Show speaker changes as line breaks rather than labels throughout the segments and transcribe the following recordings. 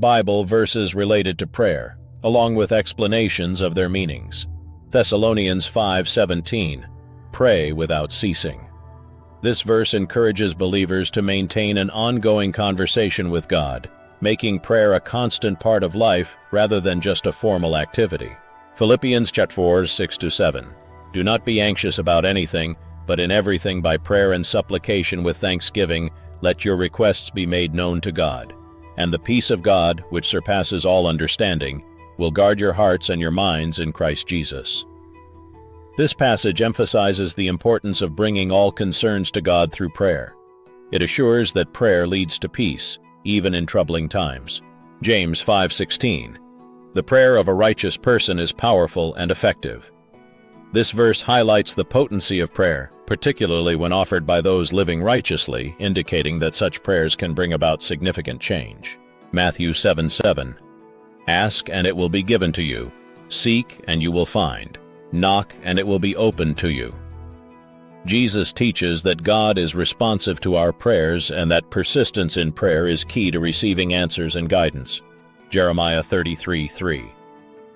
Bible verses related to prayer, along with explanations of their meanings. Thessalonians 5:17, pray without ceasing. This verse encourages believers to maintain an ongoing conversation with God, making prayer a constant part of life rather than just a formal activity. Philippians 4:6-7, do not be anxious about anything, but in everything by prayer and supplication with thanksgiving, let your requests be made known to God. And the peace of God, which surpasses all understanding, will guard your hearts and your minds in Christ Jesus. This passage emphasizes the importance of bringing all concerns to God through prayer. It assures that prayer leads to peace, even in troubling times. James 5:16, the prayer of a righteous person is powerful and effective. This verse highlights the potency of prayer, particularly when offered by those living righteously, indicating that such prayers can bring about significant change. Matthew 7:7, ask and it will be given to you. Seek and you will find. Knock and it will be opened to you. Jesus teaches that God is responsive to our prayers and that persistence in prayer is key to receiving answers and guidance. Jeremiah 33:3,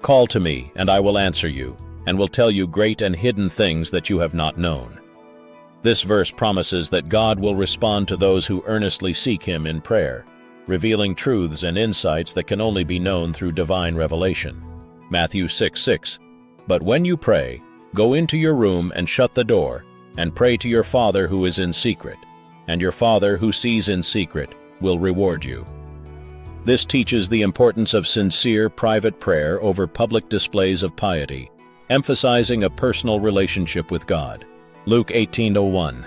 call to me and I will answer you, and will tell you great and hidden things that you have not known. This verse promises that God will respond to those who earnestly seek Him in prayer, revealing truths and insights that can only be known through divine revelation. Matthew 6:6, but when you pray, go into your room and shut the door, and pray to your Father who is in secret, and your Father who sees in secret will reward you. This teaches the importance of sincere private prayer over public displays of piety, emphasizing a personal relationship with God. Luke 18:1,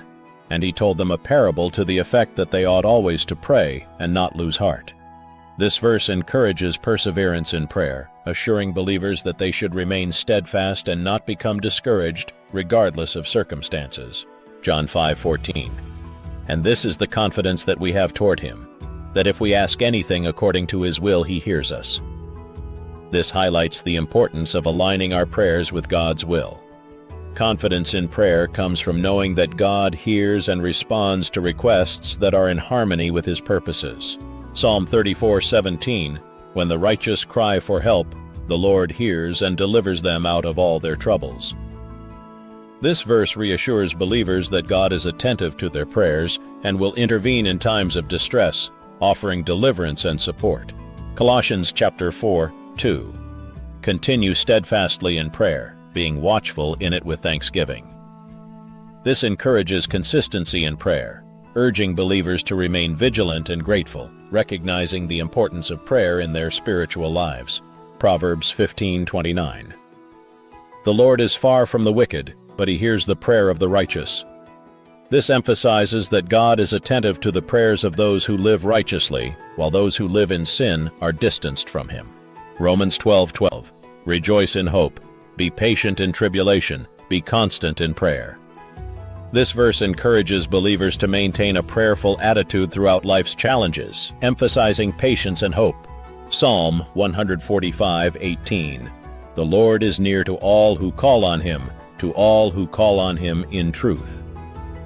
and He told them a parable to the effect that they ought always to pray and not lose heart. This verse encourages perseverance in prayer, assuring believers that they should remain steadfast and not become discouraged, regardless of circumstances. John 5:14, and this is the confidence that we have toward Him, that if we ask anything according to His will, He hears us. This highlights the importance of aligning our prayers with God's will. Confidence in prayer comes from knowing that God hears and responds to requests that are in harmony with His purposes. Psalm 34:17, when the righteous cry for help, the Lord hears and delivers them out of all their troubles. This verse reassures believers that God is attentive to their prayers and will intervene in times of distress, offering deliverance and support. Colossians 4:2, continue steadfastly in prayer, being watchful in it with thanksgiving. This encourages consistency in prayer, urging believers to remain vigilant and grateful, recognizing the importance of prayer in their spiritual lives. Proverbs 15:29, the Lord is far from the wicked, but He hears the prayer of the righteous. This emphasizes that God is attentive to the prayers of those who live righteously, while those who live in sin are distanced from Him. Romans 12:12, rejoice in hope, be patient in tribulation, be constant in prayer. This verse encourages believers to maintain a prayerful attitude throughout life's challenges, emphasizing patience and hope. Psalm 145:18, the Lord is near to all who call on Him, to all who call on Him in truth.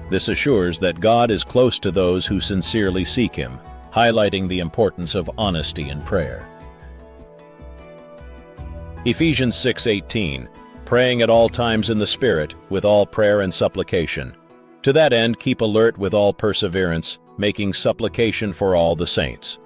This assures that God is close to those who sincerely seek Him, highlighting the importance of honesty in prayer. Ephesians 6:18, praying at all times in the Spirit, with all prayer and supplication. To that end keep alert with all perseverance, making supplication for all the saints.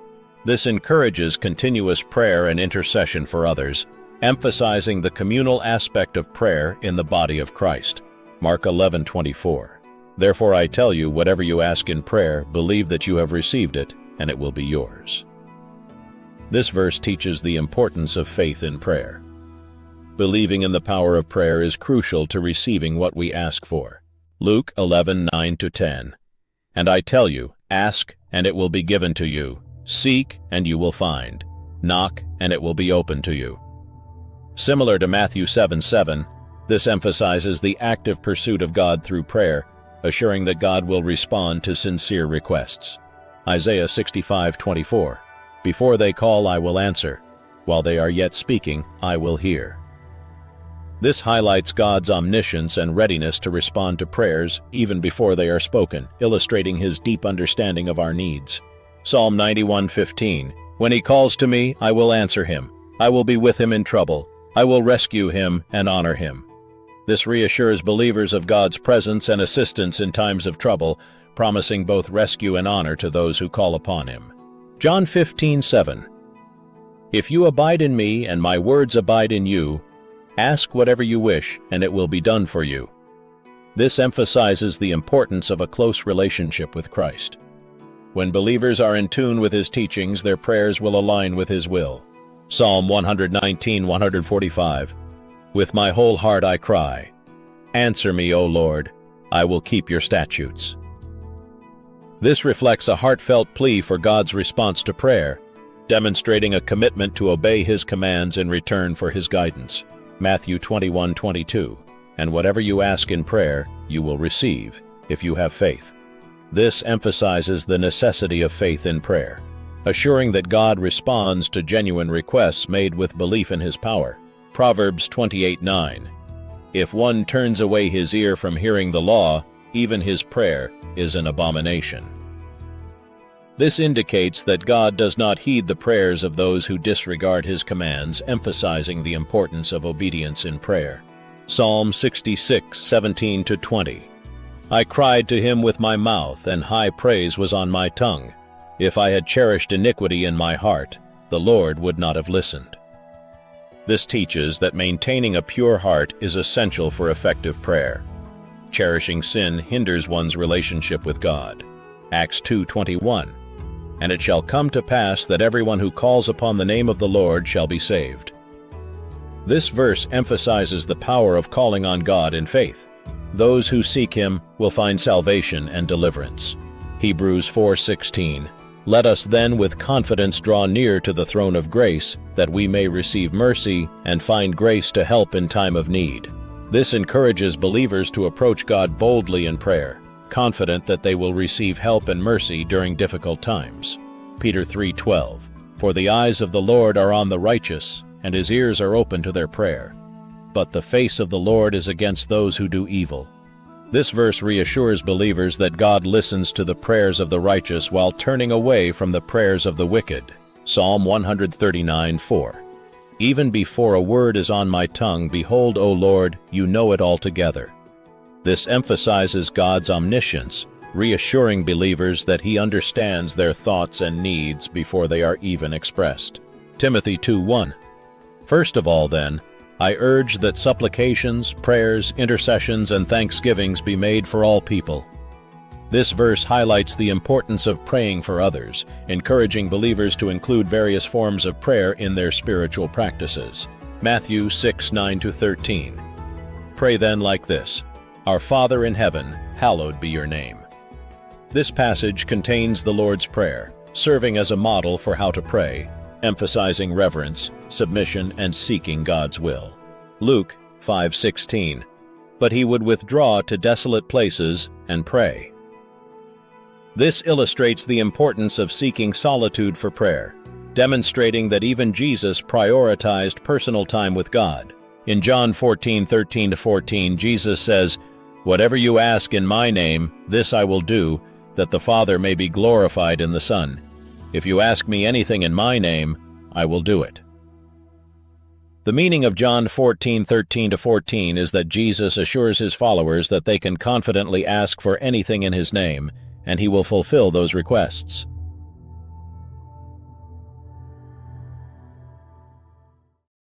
This encourages continuous prayer and intercession for others, emphasizing the communal aspect of prayer in the body of Christ. Mark 11:24, therefore I tell you, whatever you ask in prayer, believe that you have received it, and it will be yours. This verse teaches the importance of faith in prayer. Believing in the power of prayer is crucial to receiving what we ask for. Luke 11:9-10, and I tell you, ask, and it will be given to you. Seek, and you will find. Knock, and it will be opened to you. Similar to Matthew 7:7, this emphasizes the active pursuit of God through prayer, assuring that God will respond to sincere requests. Isaiah 65:24, before they call, I will answer. While they are yet speaking, I will hear. This highlights God's omniscience and readiness to respond to prayers even before they are spoken, illustrating His deep understanding of our needs. Psalm 91:15, When he calls to me, I will answer him. I will be with him in trouble. I will rescue him and honor him. This reassures believers of God's presence and assistance in times of trouble, promising both rescue and honor to those who call upon him. John 15:7. If you abide in me and my words abide in you, ask whatever you wish and it will be done for you. This emphasizes the importance of a close relationship with Christ. When believers are in tune with his teachings, their prayers will align with his will. Psalm 119:145. With my whole heart I cry, answer me, O Lord, I will keep your statutes. This reflects a heartfelt plea for God's response to prayer, demonstrating a commitment to obey his commands in return for his guidance. Matthew 21:22. And whatever you ask in prayer, you will receive, if you have faith. This emphasizes the necessity of faith in prayer, assuring that God responds to genuine requests made with belief in his power. Proverbs 28:9. If one turns away his ear from hearing the law, even his prayer is an abomination. This indicates that God does not heed the prayers of those who disregard his commands, emphasizing the importance of obedience in prayer. Psalm 66:17-20. I cried to him with my mouth, and high praise was on my tongue. If I had cherished iniquity in my heart, the Lord would not have listened. This teaches that maintaining a pure heart is essential for effective prayer. Cherishing sin hinders one's relationship with God. Acts 2:21. And it shall come to pass that everyone who calls upon the name of the Lord shall be saved. This verse emphasizes the power of calling on God in faith. Those who seek him will find salvation and deliverance. Hebrews 4:16. Let us then with confidence draw near to the throne of grace, that we may receive mercy and find grace to help in time of need. This encourages believers to approach God boldly in prayer, confident that they will receive help and mercy during difficult times. Peter 3:12. For the eyes of the Lord are on the righteous, and his ears are open to their prayer. But the face of the Lord is against those who do evil. This verse reassures believers that God listens to the prayers of the righteous while turning away from the prayers of the wicked. Psalm 139:4. Even before a word is on my tongue, behold, O Lord, you know it altogether. This emphasizes God's omniscience, reassuring believers that he understands their thoughts and needs before they are even expressed. Timothy 2:1. First of all, then, I urge that supplications, prayers, intercessions, and thanksgivings be made for all people. This verse highlights the importance of praying for others, encouraging believers to include various forms of prayer in their spiritual practices. Matthew 6:9-13. Pray then like this: Our Father in heaven, hallowed be your name. This passage contains the Lord's Prayer, serving as a model for how to pray, emphasizing reverence, submission, and seeking God's will. Luke 5:16. But he would withdraw to desolate places and pray. This illustrates the importance of seeking solitude for prayer, demonstrating that even Jesus prioritized personal time with God. In John 14:13-14, Jesus says, Whatever you ask in my name, this I will do, that the Father may be glorified in the Son. If you ask me anything in my name, I will do it. The meaning of John 14:13-14 is that Jesus assures his followers that they can confidently ask for anything in his name, and he will fulfill those requests.